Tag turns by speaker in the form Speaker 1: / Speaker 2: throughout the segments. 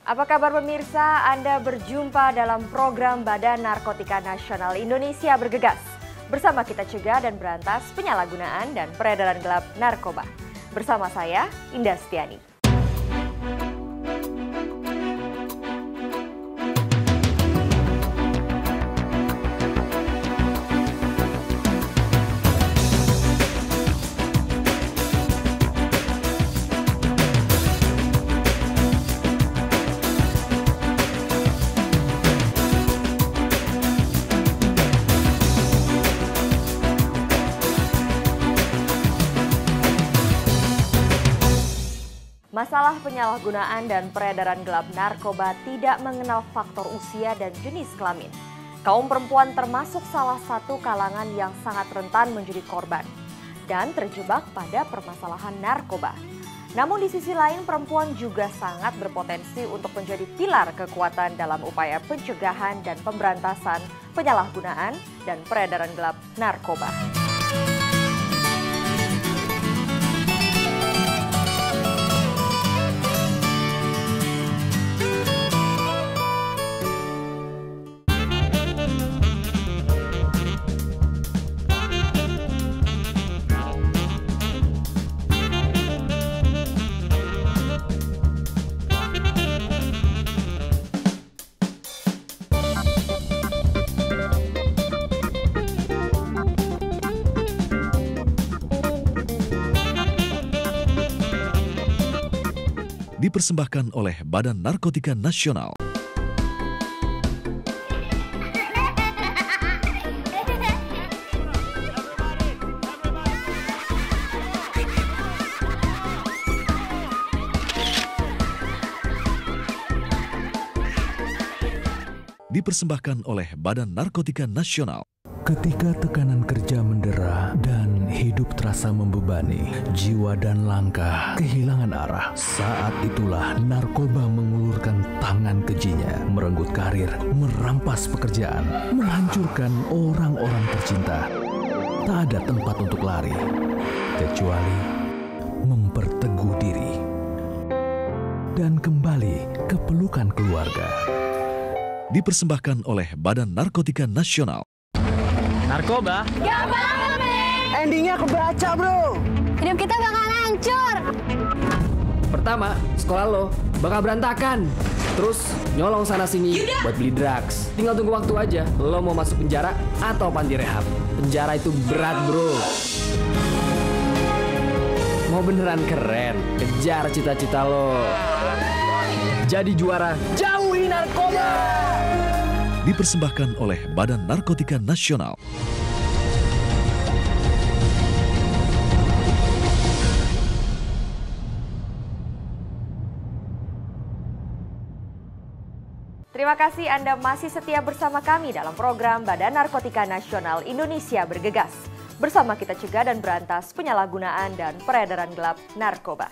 Speaker 1: Apa kabar pemirsa? Anda berjumpa dalam program Badan Narkotika Nasional Indonesia Bergegas. Bersama kita cegah dan berantas penyalahgunaan dan peredaran gelap narkoba. Bersama saya, Indah Setiani. Masalah penyalahgunaan dan peredaran gelap narkoba tidak mengenal faktor usia dan jenis kelamin. Kaum perempuan termasuk salah satu kalangan yang sangat rentan menjadi korban dan terjebak pada permasalahan narkoba. Namun di sisi lain perempuan juga sangat berpotensi untuk menjadi pilar kekuatan dalam upaya pencegahan dan pemberantasan penyalahgunaan dan peredaran gelap narkoba.
Speaker 2: Dipersembahkan oleh Badan Narkotika Nasional. Dipersembahkan oleh Badan Narkotika Nasional.
Speaker 3: Ketika tekanan kerja mendera dan hidup terasa membebani, jiwa dan langkah kehilangan arah. Saat itulah narkoba mengulurkan tangan kejinya, merenggut karir, merampas pekerjaan, menghancurkan orang-orang tercinta. Tak ada tempat untuk lari, kecuali memperteguh diri dan kembali ke pelukan keluarga.
Speaker 2: Dipersembahkan oleh Badan Narkotika Nasional.
Speaker 4: Narkoba?
Speaker 5: Gak banget, men!
Speaker 6: Endingnya kebaca, bro!
Speaker 5: Hidup kita bakal hancur!
Speaker 4: Pertama, sekolah lo bakal berantakan. Terus, nyolong sana-sini buat beli drugs. Tinggal tunggu waktu aja, lo mau masuk penjara atau panti rehab. Penjara itu berat, bro. Mau beneran keren, kejar cita-cita lo. Jadi juara, jauhi narkoba!
Speaker 2: Dipersembahkan oleh Badan Narkotika Nasional.
Speaker 1: Terima kasih Anda masih setia bersama kami dalam program Badan Narkotika Nasional Indonesia Bergegas. Bersama kita cegah dan berantas penyalahgunaan dan peredaran gelap narkoba.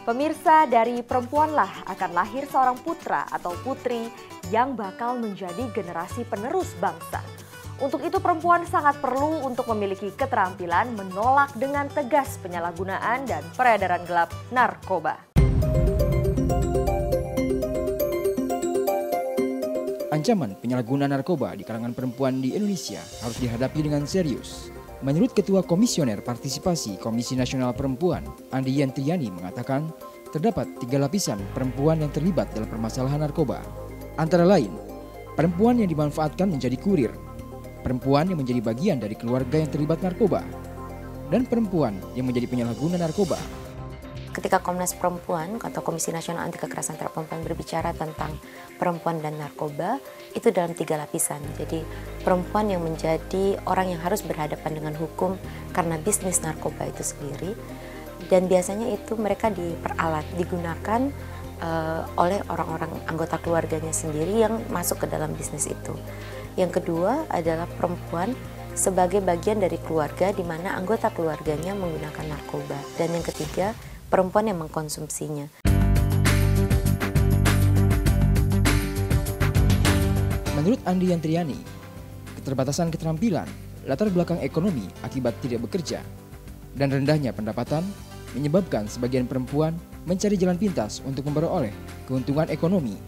Speaker 1: Pemirsa, dari perempuanlah akan lahir seorang putra atau putri yang bakal menjadi generasi penerus bangsa. Untuk itu perempuan sangat perlu untuk memiliki keterampilan menolak dengan tegas penyalahgunaan dan peredaran gelap narkoba.
Speaker 7: Ancaman penyalahgunaan narkoba di kalangan perempuan di Indonesia harus dihadapi dengan serius. Menurut Ketua Komisioner Partisipasi Komisi Nasional Perempuan, Andi Yantriani mengatakan terdapat 3 lapisan perempuan yang terlibat dalam permasalahan narkoba. Antara lain, perempuan yang dimanfaatkan menjadi kurir, perempuan yang menjadi bagian dari keluarga yang terlibat narkoba, dan perempuan yang menjadi penyalahguna narkoba.
Speaker 8: Ketika Komnas Perempuan atau Komisi Nasional Anti Kekerasan Terhadap Perempuan berbicara tentang perempuan dan narkoba, itu dalam 3 lapisan. Jadi perempuan yang menjadi orang yang harus berhadapan dengan hukum karena bisnis narkoba itu sendiri. Dan biasanya itu mereka diperalat, digunakan oleh orang-orang anggota keluarganya sendiri yang masuk ke dalam bisnis itu. Yang kedua adalah perempuan sebagai bagian dari keluarga di mana anggota keluarganya menggunakan narkoba. Dan yang ketiga, perempuan yang mengkonsumsinya.
Speaker 7: Menurut Andi Yantriani, keterbatasan keterampilan, latar belakang ekonomi akibat tidak bekerja, dan rendahnya pendapatan menyebabkan sebagian perempuan mencari jalan pintas untuk memperoleh keuntungan ekonomi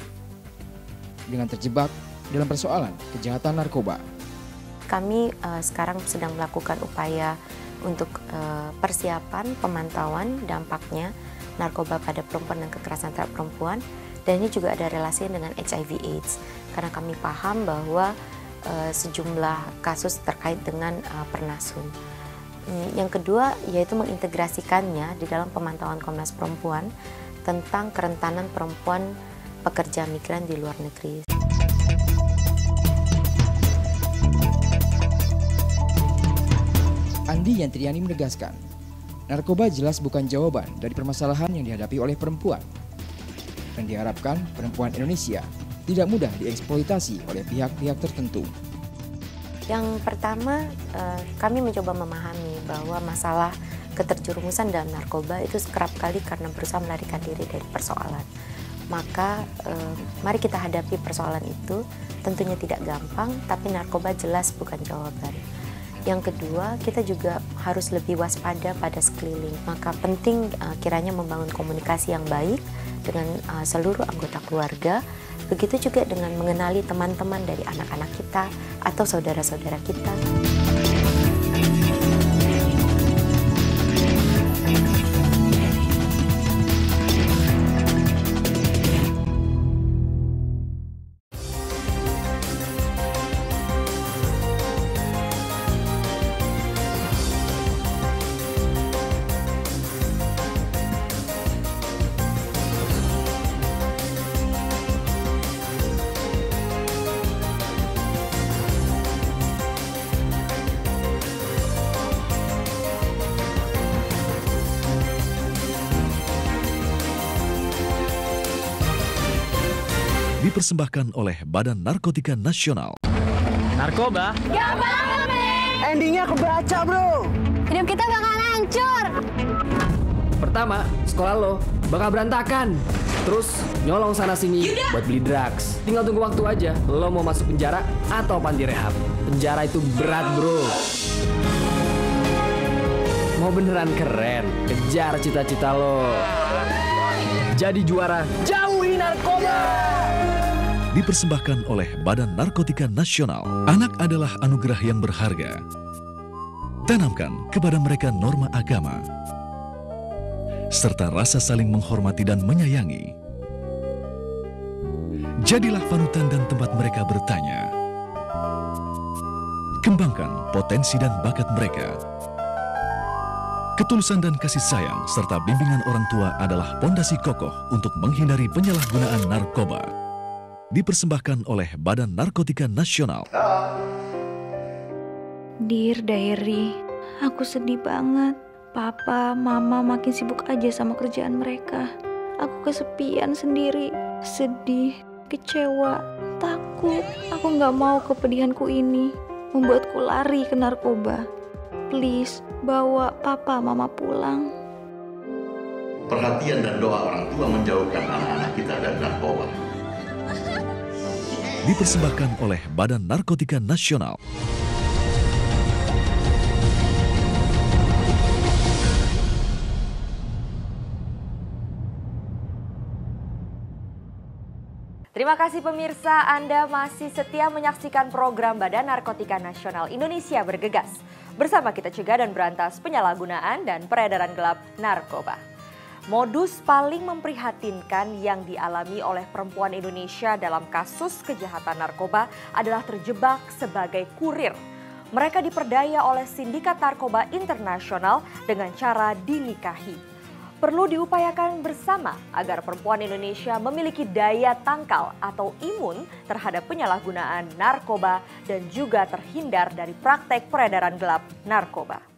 Speaker 7: dengan terjebak dalam persoalan kejahatan narkoba.
Speaker 8: Kami sekarang sedang melakukan upaya untuk persiapan pemantauan dampaknya narkoba pada perempuan dan kekerasan terhadap perempuan, dan ini juga ada relasinya dengan HIV/AIDS karena kami paham bahwa sejumlah kasus terkait dengan pernasum. Yang kedua yaitu mengintegrasikannya di dalam pemantauan Komnas Perempuan tentang kerentanan perempuan pekerja migran di luar negeri.
Speaker 7: Andi Yantriani menegaskan, narkoba jelas bukan jawaban dari permasalahan yang dihadapi oleh perempuan. Dan diharapkan perempuan Indonesia tidak mudah dieksploitasi oleh pihak-pihak tertentu.
Speaker 8: Yang pertama, kami mencoba memahami bahwa masalah keterjerumusan dalam narkoba itu kerap kali karena berusaha melarikan diri dari persoalan. Maka mari kita hadapi persoalan itu, tentunya tidak gampang, tapi narkoba jelas bukan jawaban. Yang kedua, kita juga harus lebih waspada pada sekeliling. Maka penting kiranya membangun komunikasi yang baik dengan seluruh anggota keluarga, begitu juga dengan mengenali teman-teman dari anak-anak kita atau saudara-saudara kita.
Speaker 2: Dipersembahkan oleh Badan Narkotika Nasional.
Speaker 4: Narkoba?
Speaker 5: Gak banget, men!
Speaker 6: Endingnya kebaca, bro.
Speaker 5: Hidup kita bakal hancur.
Speaker 4: Pertama, sekolah lo bakal berantakan. Terus nyolong sana-sini buat beli drugs. Tinggal tunggu waktu aja, lo mau masuk penjara atau panti rehab. Penjara itu berat, bro. Mau beneran keren, kejar cita-cita lo. Jadi juara, jauhi narkoba!
Speaker 2: Dipersembahkan oleh Badan Narkotika Nasional. Anak adalah anugerah yang berharga. Tanamkan kepada mereka norma agama, serta rasa saling menghormati dan menyayangi. Jadilah panutan dan tempat mereka bertanya. Kembangkan potensi dan bakat mereka. Ketulusan dan kasih sayang serta bimbingan orang tua adalah pondasi kokoh untuk menghindari penyalahgunaan narkoba. Dipersembahkan oleh Badan Narkotika Nasional.
Speaker 9: Dear Diary, aku sedih banget. Papa, Mama makin sibuk aja sama kerjaan mereka. Aku kesepian sendiri, sedih, kecewa, takut. Aku gak mau kepedihanku ini membuatku lari ke narkoba. Please, bawa Papa, Mama pulang.
Speaker 10: Perhatian dan doa orang tua menjauhkan anak-anak kita dari narkoba.
Speaker 2: Dipersembahkan oleh Badan Narkotika Nasional.
Speaker 1: Terima kasih pemirsa, Anda masih setia menyaksikan program Badan Narkotika Nasional Indonesia Bergegas. Bersama kita cegah dan berantas penyalahgunaan dan peredaran gelap narkoba. Modus paling memprihatinkan yang dialami oleh perempuan Indonesia dalam kasus kejahatan narkoba adalah terjebak sebagai kurir. Mereka diperdaya oleh sindikat narkoba internasional dengan cara dinikahi. Perlu diupayakan bersama agar perempuan Indonesia memiliki daya tangkal atau imun terhadap penyalahgunaan narkoba dan juga terhindar dari praktek peredaran gelap narkoba.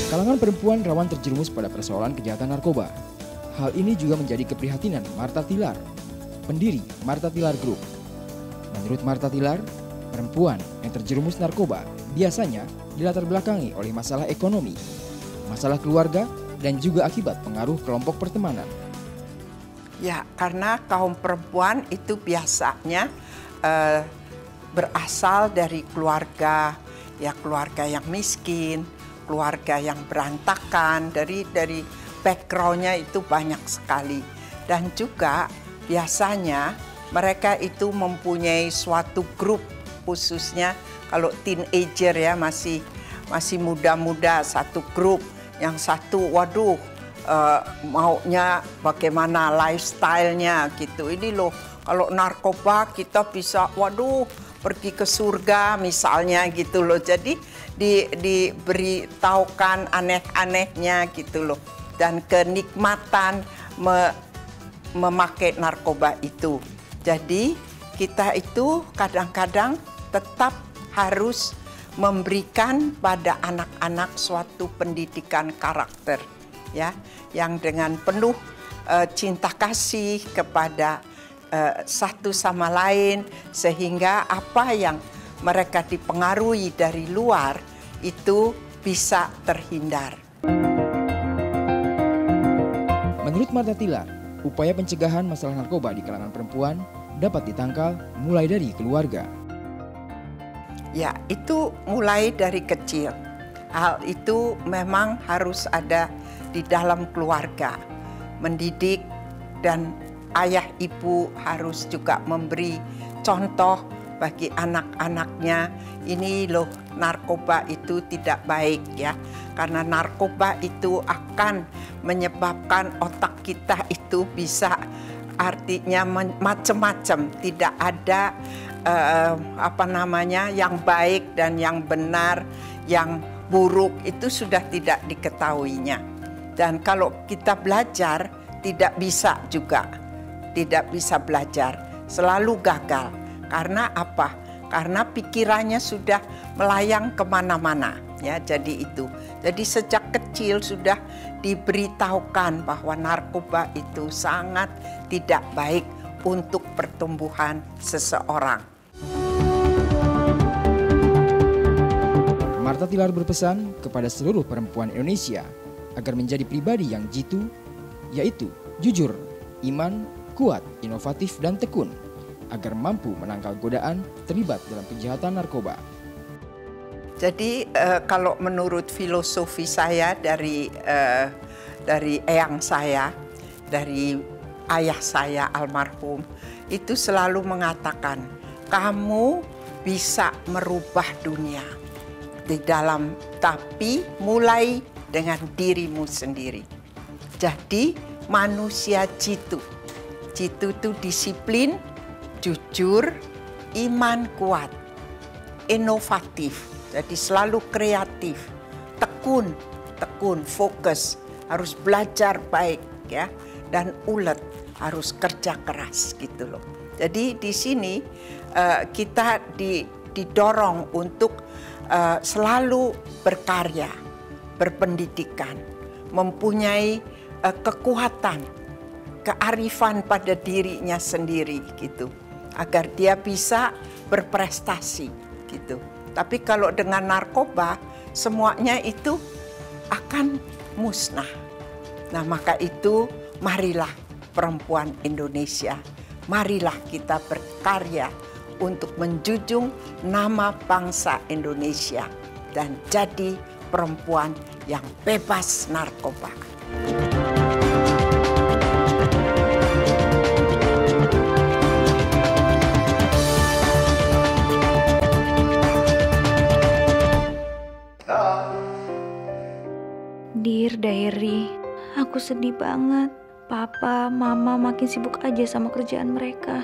Speaker 7: Kalangan perempuan rawan terjerumus pada persoalan kejahatan narkoba. Hal ini juga menjadi keprihatinan Marta Tilar, pendiri Marta Tilar Group. Menurut Marta Tilar, perempuan yang terjerumus narkoba biasanya dilatar belakangi oleh masalah ekonomi, masalah keluarga, dan juga akibat pengaruh kelompok pertemanan.
Speaker 11: Ya, karena kaum perempuan itu biasanya berasal dari keluarga yang miskin, keluarga yang berantakan, dari background-nya itu banyak sekali. Dan juga biasanya mereka itu mempunyai suatu grup, khususnya kalau teenager ya, masih muda-muda, satu grup. Yang satu, waduh, maunya bagaimana lifestyle-nya gitu. Ini loh, kalau narkoba kita bisa, waduh, pergi ke surga misalnya gitu loh. Jadi diberitahukan aneh-anehnya gitu loh. Dan kenikmatan memakai narkoba itu. Jadi kita itu kadang-kadang tetap harus memberikan pada anak-anak suatu pendidikan karakter, ya, yang dengan penuh cinta kasih kepada satu sama lain, sehingga apa yang mereka dipengaruhi dari luar itu bisa terhindar.
Speaker 7: Menurut Martha Tilar, upaya pencegahan masalah narkoba di kalangan perempuan dapat ditangkal mulai dari keluarga.
Speaker 11: Ya, itu mulai dari kecil. Hal itu memang harus ada di dalam keluarga. Mendidik, dan ayah ibu harus juga memberi contoh bagi anak-anaknya. Ini loh, narkoba itu tidak baik ya. Karena narkoba itu akan menyebabkan otak kita itu bisa, artinya macam-macam, tidak ada yang baik dan yang benar, yang buruk itu sudah tidak diketahuinya. Dan kalau kita belajar tidak bisa juga, tidak bisa belajar, selalu gagal. Karena apa? Karena pikirannya sudah melayang kemana-mana. Ya, jadi itu. Jadi sejak kecil sudah diberitahukan bahwa narkoba itu sangat tidak baik untuk pertumbuhan seseorang.
Speaker 7: Martha Tilar berpesan kepada seluruh perempuan Indonesia agar menjadi pribadi yang jitu, yaitu jujur, iman, kuat, inovatif, dan tekun, agar mampu menangkal godaan terlibat dalam kejahatan narkoba.
Speaker 11: Jadi kalau menurut filosofi saya dari eyang saya, dari ayah saya almarhum, itu selalu mengatakan, kamu bisa merubah dunia di dalam, tapi mulai dengan dirimu sendiri. Jadi manusia jitu. Jitu itu disiplin, jujur, iman kuat, inovatif. Jadi selalu kreatif, tekun, fokus, harus belajar baik ya, dan ulet, harus kerja keras gitu loh. Jadi di sini kita didorong untuk selalu berkarya, berpendidikan, mempunyai kekuatan, kearifan pada dirinya sendiri gitu, agar dia bisa berprestasi gitu. Tapi kalau dengan narkoba, semuanya itu akan musnah. Nah, maka itu marilah perempuan Indonesia, marilah kita berkarya untuk menjunjung nama bangsa Indonesia dan jadi perempuan yang bebas narkoba.
Speaker 9: Dear Diary, aku sedih banget. Papa, Mama makin sibuk aja sama kerjaan mereka.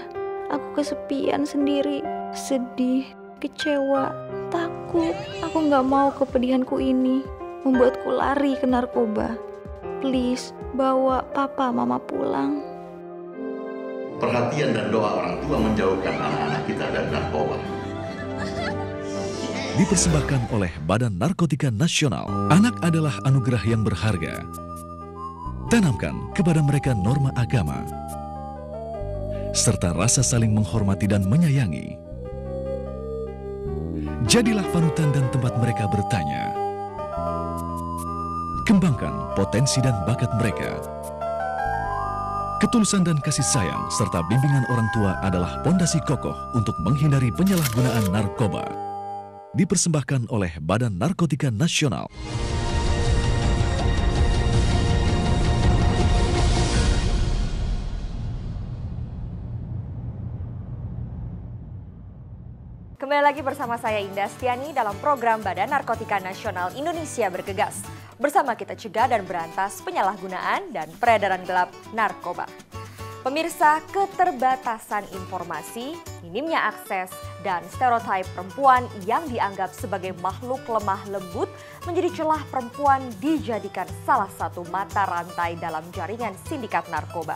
Speaker 9: Aku kesepian sendiri, sedih, kecewa, takut. Aku gak mau kepedihanku ini membuatku lari ke narkoba. Please, bawa Papa, Mama pulang.
Speaker 10: Perhatian dan doa orang tua menjauhkan anak-anak kita dari narkoba.
Speaker 2: Dipersembahkan oleh Badan Narkotika Nasional. Anak adalah anugerah yang berharga. Tanamkan kepada mereka norma agama, serta rasa saling menghormati dan menyayangi. Jadilah panutan dan tempat mereka bertanya. Kembangkan potensi dan bakat mereka. Ketulusan dan kasih sayang serta bimbingan orang tua adalah pondasi kokoh untuk menghindari penyalahgunaan narkoba. Dipersembahkan oleh Badan Narkotika Nasional.
Speaker 1: Kembali lagi bersama saya Indah Stiani dalam program Badan Narkotika Nasional Indonesia Bergegas. Bersama kita cegah dan berantas penyalahgunaan dan peredaran gelap narkoba. Pemirsa, keterbatasan informasi, minimnya akses, dan stereotip perempuan yang dianggap sebagai makhluk lemah lembut menjadi celah perempuan dijadikan salah satu mata rantai dalam jaringan sindikat narkoba.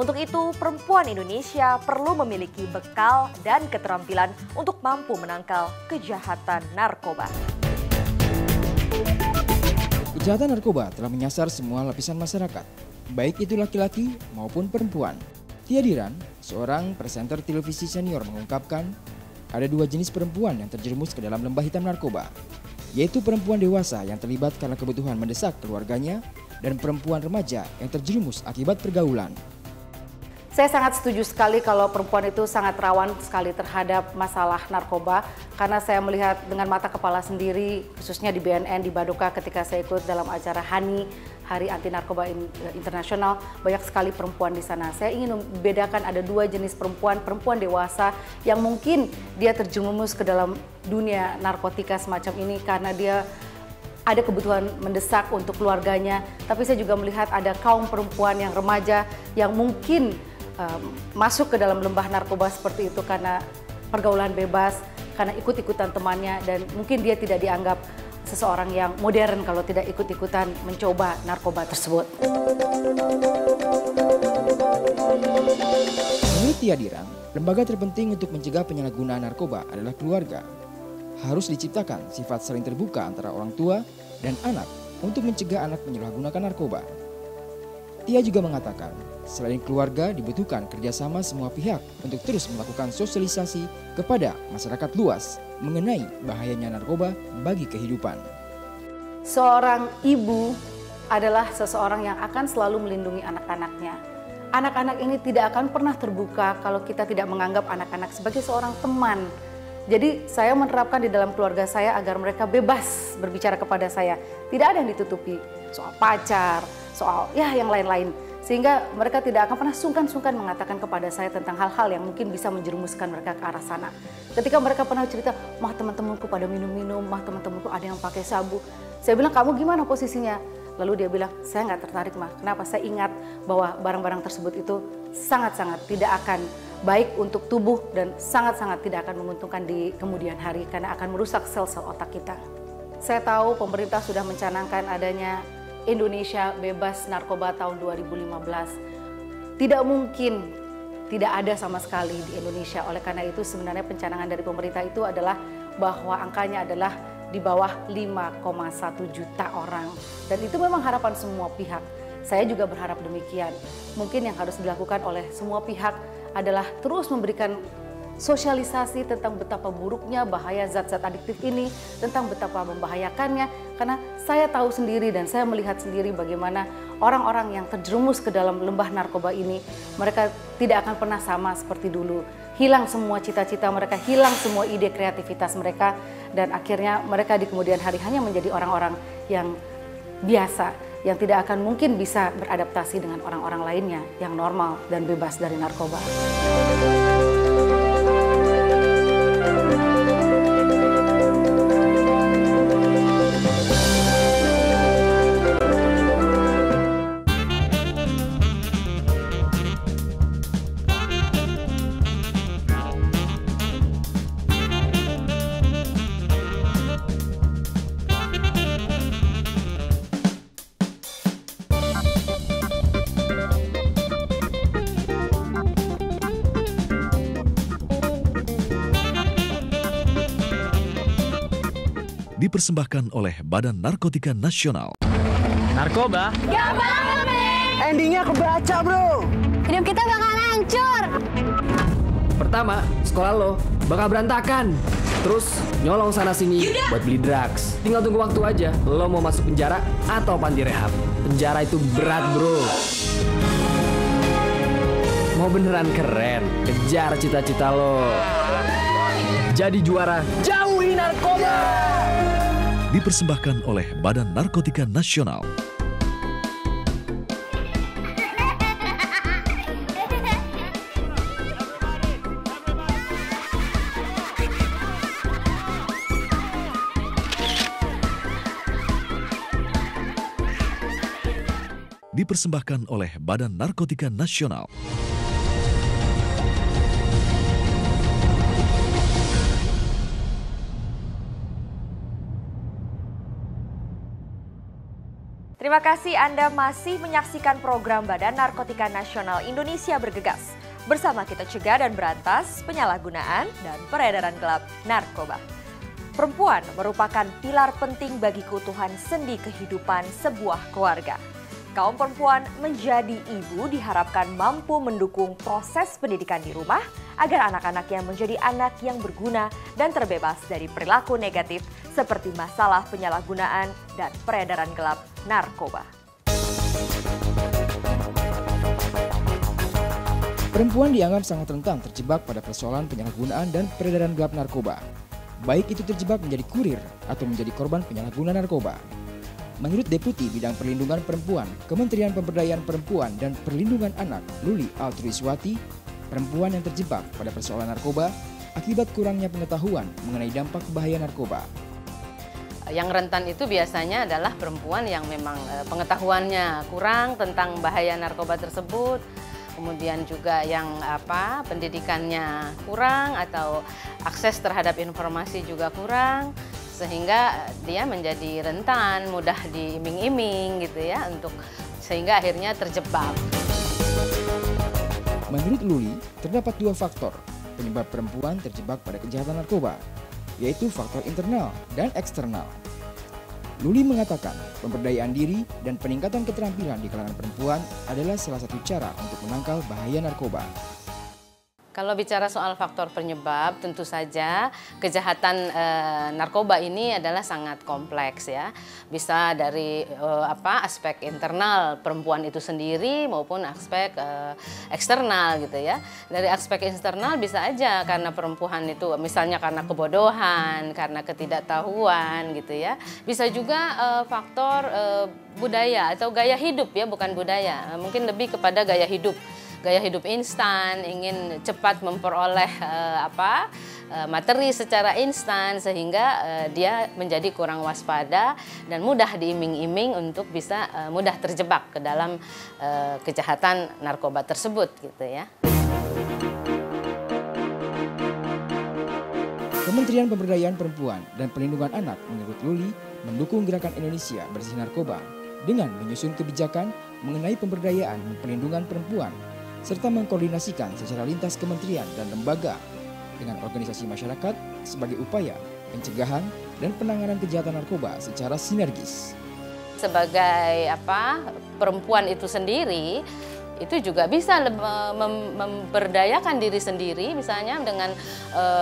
Speaker 1: Untuk itu, perempuan Indonesia perlu memiliki bekal dan keterampilan untuk mampu menangkal kejahatan narkoba.
Speaker 7: Kejahatan narkoba telah menyasar semua lapisan masyarakat, baik itu laki-laki maupun perempuan. Tia Diran, seorang presenter televisi senior mengungkapkan, ada dua jenis perempuan yang terjerumus ke dalam lembah hitam narkoba, yaitu perempuan dewasa yang terlibat karena kebutuhan mendesak keluarganya dan perempuan remaja yang terjerumus akibat pergaulan.
Speaker 12: Saya sangat setuju sekali kalau perempuan itu sangat rawan sekali terhadap masalah narkoba, karena saya melihat dengan mata kepala sendiri, khususnya di BNN, di Baduka ketika saya ikut dalam acara HANI, Hari Anti Narkoba Internasional, banyak sekali perempuan di sana. Saya ingin membedakan ada dua jenis perempuan, perempuan dewasa yang mungkin dia terjerumus ke dalam dunia narkotika semacam ini karena dia ada kebutuhan mendesak untuk keluarganya, tapi saya juga melihat ada kaum perempuan yang remaja yang mungkin masuk ke dalam lembah narkoba seperti itu karena pergaulan bebas, karena ikut-ikutan temannya, dan mungkin dia tidak dianggap seseorang yang modern kalau tidak ikut-ikutan mencoba narkoba tersebut.
Speaker 7: Menurut Tia Diran, lembaga terpenting untuk mencegah penyalahgunaan narkoba adalah keluarga. Harus diciptakan sifat saling terbuka antara orang tua dan anak untuk mencegah anak menyalahgunakan narkoba. Tia juga mengatakan, selain keluarga dibutuhkan kerjasama semua pihak untuk terus melakukan sosialisasi kepada masyarakat luas mengenai bahayanya narkoba bagi kehidupan.
Speaker 12: Seorang ibu adalah seseorang yang akan selalu melindungi anak-anaknya. Anak-anak ini tidak akan pernah terbuka kalau kita tidak menganggap anak-anak sebagai seorang teman. Jadi saya menerapkan di dalam keluarga saya agar mereka bebas berbicara kepada saya. Tidak ada yang ditutupi soal pacar, soal yang lain-lain. Sehingga mereka tidak akan pernah sungkan-sungkan mengatakan kepada saya tentang hal-hal yang mungkin bisa menjerumuskan mereka ke arah sana. Ketika mereka pernah cerita, mah teman-temanku pada minum-minum, mah teman-temanku ada yang pakai sabu. Saya bilang, kamu gimana posisinya? Lalu dia bilang, saya nggak tertarik mah. Kenapa? Saya ingat bahwa barang-barang tersebut itu sangat-sangat tidak akan baik untuk tubuh dan sangat-sangat tidak akan menguntungkan di kemudian hari karena akan merusak sel-sel otak kita. Saya tahu pemerintah sudah mencanangkan adanya Indonesia bebas narkoba tahun 2015. Tidak mungkin tidak ada sama sekali di Indonesia. Oleh karena itu sebenarnya pencanangan dari pemerintah itu adalah bahwa angkanya adalah di bawah 5,1 juta orang. Dan itu memang harapan semua pihak. Saya juga berharap demikian. Mungkin yang harus dilakukan oleh semua pihak adalah terus memberikan sosialisasi tentang betapa buruknya bahaya zat-zat adiktif ini, tentang betapa membahayakannya, karena saya tahu sendiri dan saya melihat sendiri bagaimana orang-orang yang terjerumus ke dalam lembah narkoba ini, mereka tidak akan pernah sama seperti dulu. Hilang semua cita-cita mereka, hilang semua ide kreativitas mereka, dan akhirnya mereka di kemudian hari hanya menjadi orang-orang yang biasa, yang tidak akan mungkin bisa beradaptasi dengan orang-orang lainnya yang normal dan bebas dari narkoba.
Speaker 2: Dipersembahkan oleh Badan Narkotika Nasional.
Speaker 6: Narkoba?
Speaker 5: Gak banget, men!
Speaker 6: Endingnya kebaca, bro!
Speaker 5: Hidup kita bakalan hancur!
Speaker 4: Pertama, sekolah lo bakal berantakan. Terus nyolong sana-sini buat beli drugs. Tinggal tunggu waktu aja, lo mau masuk penjara atau panti rehab. Penjara itu berat, bro. Mau beneran keren, kejar cita-cita lo. Jadi juara, jauhi narkoba.
Speaker 2: Dipersembahkan oleh Badan Narkotika Nasional. Dipersembahkan oleh Badan Narkotika Nasional.
Speaker 1: Terima kasih Anda masih menyaksikan program Badan Narkotika Nasional Indonesia Bergegas. Bersama kita cegah dan berantas penyalahgunaan dan peredaran gelap narkoba. Perempuan merupakan pilar penting bagi keutuhan sendi kehidupan sebuah keluarga. Kaum perempuan menjadi ibu diharapkan mampu mendukung proses pendidikan di rumah agar anak-anaknya menjadi anak yang berguna dan terbebas dari perilaku negatif seperti masalah penyalahgunaan dan peredaran gelap narkoba.
Speaker 7: Perempuan dianggap sangat rentan terjebak pada persoalan penyalahgunaan dan peredaran gelap narkoba. Baik itu terjebak menjadi kurir atau menjadi korban penyalahgunaan narkoba. Menurut Deputi Bidang Perlindungan Perempuan, Kementerian Pemberdayaan Perempuan dan Perlindungan Anak, Luli Altruiswati, perempuan yang terjebak pada persoalan narkoba akibat kurangnya pengetahuan mengenai dampak bahaya narkoba.
Speaker 13: Yang rentan itu biasanya adalah perempuan yang memang pengetahuannya kurang tentang bahaya narkoba tersebut, kemudian juga yang pendidikannya kurang atau akses terhadap informasi juga kurang, sehingga dia menjadi rentan, mudah diiming-iming gitu ya, sehingga akhirnya terjebak.
Speaker 7: Menurut Luli, terdapat dua faktor penyebab perempuan terjebak pada kejahatan narkoba, yaitu faktor internal dan eksternal. Luli mengatakan pemberdayaan diri dan peningkatan keterampilan di kalangan perempuan adalah salah satu cara untuk menangkal bahaya narkoba.
Speaker 13: Kalau bicara soal faktor penyebab, tentu saja kejahatan narkoba ini adalah sangat kompleks ya. Bisa dari aspek internal perempuan itu sendiri maupun aspek eksternal gitu ya. Dari aspek internal bisa aja karena perempuan itu misalnya karena kebodohan, karena ketidaktahuan gitu ya. Bisa juga faktor budaya atau gaya hidup ya, bukan budaya. Mungkin lebih kepada gaya hidup. Gaya hidup instan, ingin cepat memperoleh materi secara instan sehingga dia menjadi kurang waspada dan mudah diiming-iming untuk bisa mudah terjebak ke dalam kejahatan narkoba tersebut gitu ya.
Speaker 7: Kementerian Pemberdayaan Perempuan dan Perlindungan Anak menurut Luli mendukung gerakan Indonesia Bersih Narkoba dengan menyusun kebijakan mengenai pemberdayaan dan perlindungan perempuan serta mengkoordinasikan secara lintas kementerian dan lembaga dengan organisasi masyarakat sebagai upaya pencegahan dan penanganan kejahatan narkoba secara sinergis.
Speaker 13: Sebagai perempuan itu sendiri itu juga bisa memberdayakan diri sendiri misalnya dengan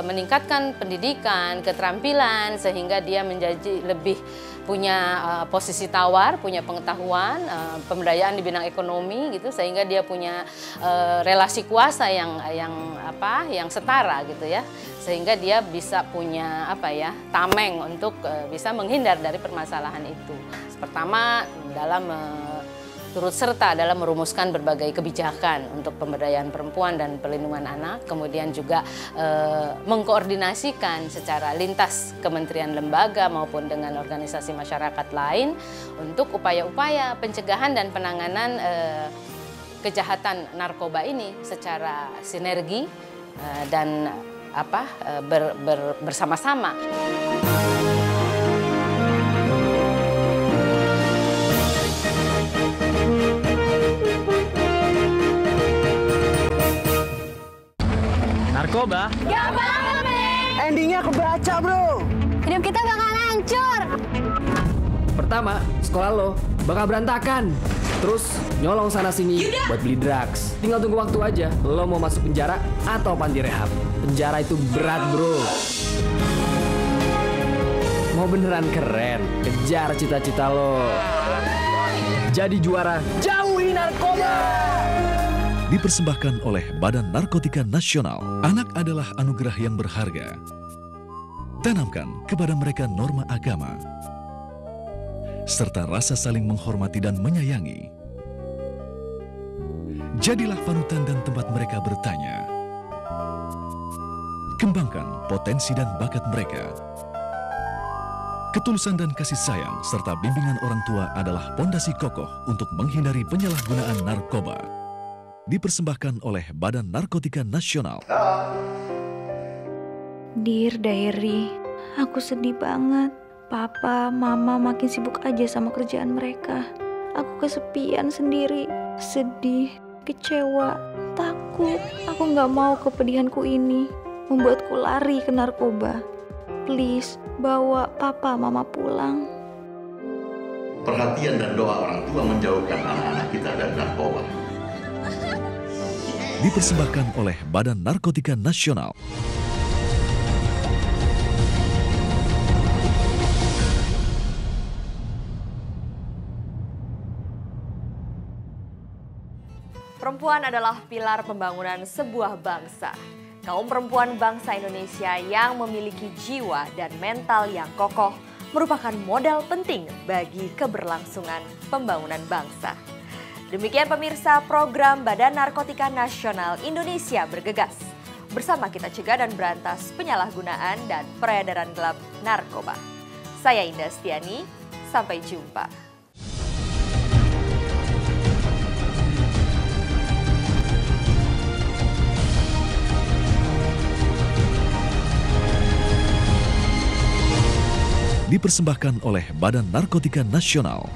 Speaker 13: meningkatkan pendidikan, keterampilan sehingga dia menjadi lebih punya posisi tawar, punya pengetahuan, pemberdayaan di bidang ekonomi gitu sehingga dia punya relasi kuasa yang setara gitu ya. Sehingga dia bisa punya tameng untuk bisa menghindar dari permasalahan itu. Pertama dalam turut serta dalam merumuskan berbagai kebijakan untuk pemberdayaan perempuan dan perlindungan anak, kemudian juga mengkoordinasikan secara lintas kementerian lembaga maupun dengan organisasi masyarakat lain untuk upaya-upaya pencegahan dan penanganan kejahatan narkoba ini secara sinergi dan bersama-sama.
Speaker 6: Narkoba?
Speaker 5: Gak banget, Bang!
Speaker 6: Endingnya kebaca, bro!
Speaker 5: Hidup kita bakal hancur!
Speaker 4: Pertama, sekolah lo bakal berantakan. Terus nyolong sana-sini buat beli drugs. Tinggal tunggu waktu aja, lo mau masuk penjara atau panti rehab. Penjara itu berat, bro. Mau beneran keren, kejar cita-cita lo. Jadi juara, jauhi narkoba!
Speaker 2: Dipersembahkan oleh Badan Narkotika Nasional. Anak adalah anugerah yang berharga. Tanamkan kepada mereka norma agama, serta rasa saling menghormati dan menyayangi. Jadilah panutan dan tempat mereka bertanya. Kembangkan potensi dan bakat mereka. Ketulusan dan kasih sayang serta bimbingan orang tua adalah pondasi kokoh untuk menghindari penyalahgunaan narkoba. Dipersembahkan oleh Badan Narkotika Nasional.
Speaker 9: Dear Diary, aku sedih banget. Papa, Mama makin sibuk aja sama kerjaan mereka. Aku kesepian sendiri, sedih, kecewa, takut. Aku gak mau kepedihanku ini membuatku lari ke narkoba. Please, bawa Papa, Mama pulang.
Speaker 10: Perhatian dan doa orang tua menjauhkan anak-anak kita dari narkoba.
Speaker 2: Dipersembahkan oleh Badan Narkotika Nasional.
Speaker 1: Perempuan adalah pilar pembangunan sebuah bangsa. Kaum perempuan bangsa Indonesia yang memiliki jiwa dan mental yang kokoh merupakan modal penting bagi keberlangsungan pembangunan bangsa. Demikian pemirsa program Badan Narkotika Nasional Indonesia Bergegas. Bersama kita cegah dan berantas penyalahgunaan dan peredaran gelap narkoba. Saya Indah Stiani, sampai jumpa.
Speaker 2: Dipersembahkan oleh Badan Narkotika Nasional.